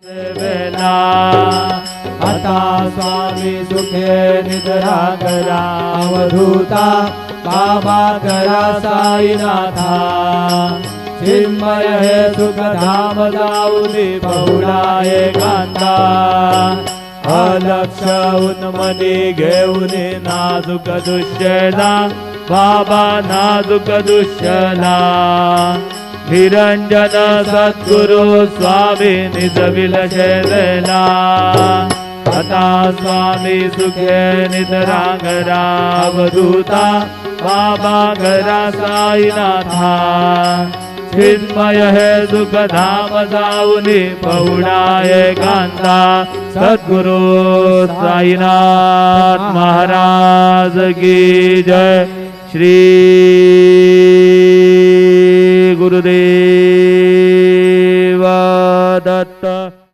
वेला आता स्वामी सुखे निद्रा करा अवधूता बाबा करा साईनाथा चिन्मय हे सुखधाम जाऊनी बहुळा एकांता अलक्ष उन्मनी घेऊनी नाजुक दुश्चला बाबा नाजुक दुश्चला निरंजन सद्गुरु स्वामी निजविल शेला आता स्वामी सुखे निद्रा घरा अवधूता बाबा घरा साईनाथा चिन्मय हे सुखधाम जाऊनी बहुळा एकांता सद्गुरु साईनाथ महाराज की जय श्री